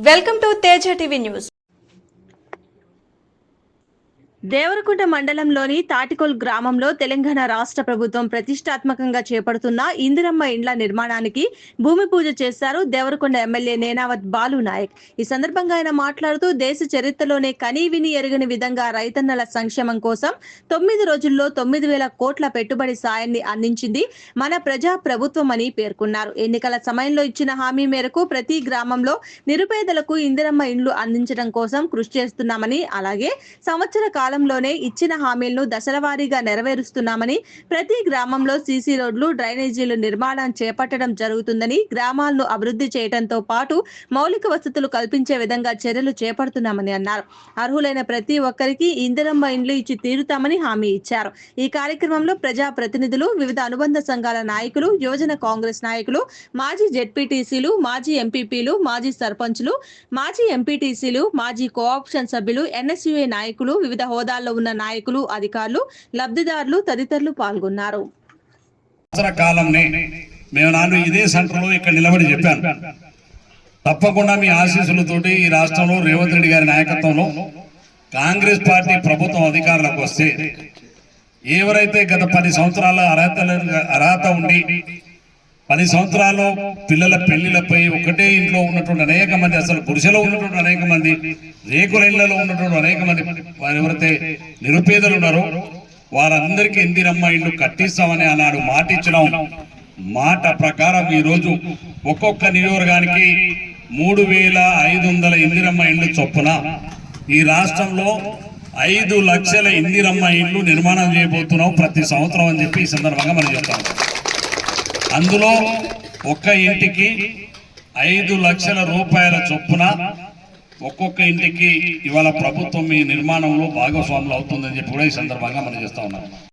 Welcome to Teja TV news. Devarakunta మండలంలోని తాటికోల్ గ్రామంలో తెలంగాణ రాష్ట్ర ప్రభుత్వం ప్రతిష్టాత్మకంగా చేపడుతున్న ఇందిరమ్మ ఇండ్ల నిర్మాణానికి భూమి పూజ చేశారు దేవరకొండ ఎమ్మెల్యే నేనావత్ బాలు నాయక్. ఈ సందర్భంగా ఆయన మాట్లాడుతూ దేశ చరిత్రలోనే కనీవిని ఎరుగని విధంగా రైతన్నల సంక్షేమం కోసం 9 రోజుల్లో 9,000 కోట్ల పెట్టుబడి సాయాన్ని అందించింది మన ప్రజా ప్రభుత్వం అని పేర్కొన్నారు. ఎన్నికల సమయంలో ఇచ్చిన హామీ మేరకు ప్రతి గ్రామంలో నిరుపేదలకు ఇందిరమ్మ ఇండ్లు అందించడం కోసం కృషి చేస్తున్నామని, అలాగే సంవత్సర కాలంలోనే ఇచ్చిన హామీలను దశలవారీగా నెరవేరుస్తున్నామని, ప్రతి గ్రామంలో సీసీ రోడ్లు, డ్రైనేజీలు నిర్మాణం చేపట్టడం జరుగుతుందని, గ్రామాలను అభివృద్ధి చేయడంతో పాటు మౌలిక వసతులు కల్పించే విధంగా చర్యలు చేపడుతున్నామని అన్నారు. అర్హులైన ప్రతి ఒక్కరికి ఇందిరమ్మ ఇండ్లు ఇచ్చి తీరుతామని హామీ ఇచ్చారు. ఈ కార్యక్రమంలో ప్రజా ప్రతినిధులు, వివిధ అనుబంధ సంఘాల నాయకులు, యువజన కాంగ్రెస్ నాయకులు, మాజీ జెడ్పీటీసీలు, మాజీ ఎంపీపీలు, మాజీ సర్పంచ్లు, మాజీ ఎంపీటీసీలు, మాజీ కోఆప్షన్ సభ్యులు, ఎన్ఎస్యుఏ నాయకులు, వివిధ హోదాల్లో ఉన్న నాయకులు, అధికారులు, లబ్ధిదారులు తదితరులు పాల్గొన్నారు. ఇదే సెంటర్లో ఇక్కడ నిలబడి చెప్పాను, తప్పకుండా మీ ఆశీస్సులతోటి ఈ రాష్ట్రంలో రేవంత్ రెడ్డి గారి నాయకత్వంలో కాంగ్రెస్ పార్టీ ప్రభుత్వం అధికారంలోకి వస్తే ఎవరైతే గత 10 సంవత్సరాల అర్హత ఉండి 10 సంవత్సరాల్లో పిల్లల పెళ్లిలపై ఒకటే ఇంట్లో ఉన్నటువంటి అనేక మంది, అసలు పురుషులో ఉన్నటువంటి అనేక మంది, రేకుల ఇళ్లలో ఉన్నటువంటి అనేక మంది ఎవరైతే నిరుపేదలు ఉన్నారో వారందరికీ ఇందిరమ్మ ఇల్లు కట్టిస్తామని ఆనాడు మాట ఇచ్చినాం. మాట ప్రకారం ఈరోజు ఒక్కొక్క నియోజకవర్గానికి 3,500 ఇందిరమ్మ ఇల్లు చొప్పున ఈ రాష్ట్రంలో 5 లక్షల ఇందిరమ్మ ఇల్లు నిర్మాణం చేయబోతున్నాం ప్రతి సంవత్సరం అని చెప్పి ఈ సందర్భంగా మనం చెప్తాం. అందులో ఒక్క ఇంటికి 5 లక్షల రూపాయల చొప్పున ఒక్కొక్క ఇంటికి ఇవాళ ప్రభుత్వం ఈ నిర్మాణంలో భాగస్వాములు అవుతుందని చెప్పి కూడా ఈ సందర్భంగా మనం చేస్తా ఉన్నాం.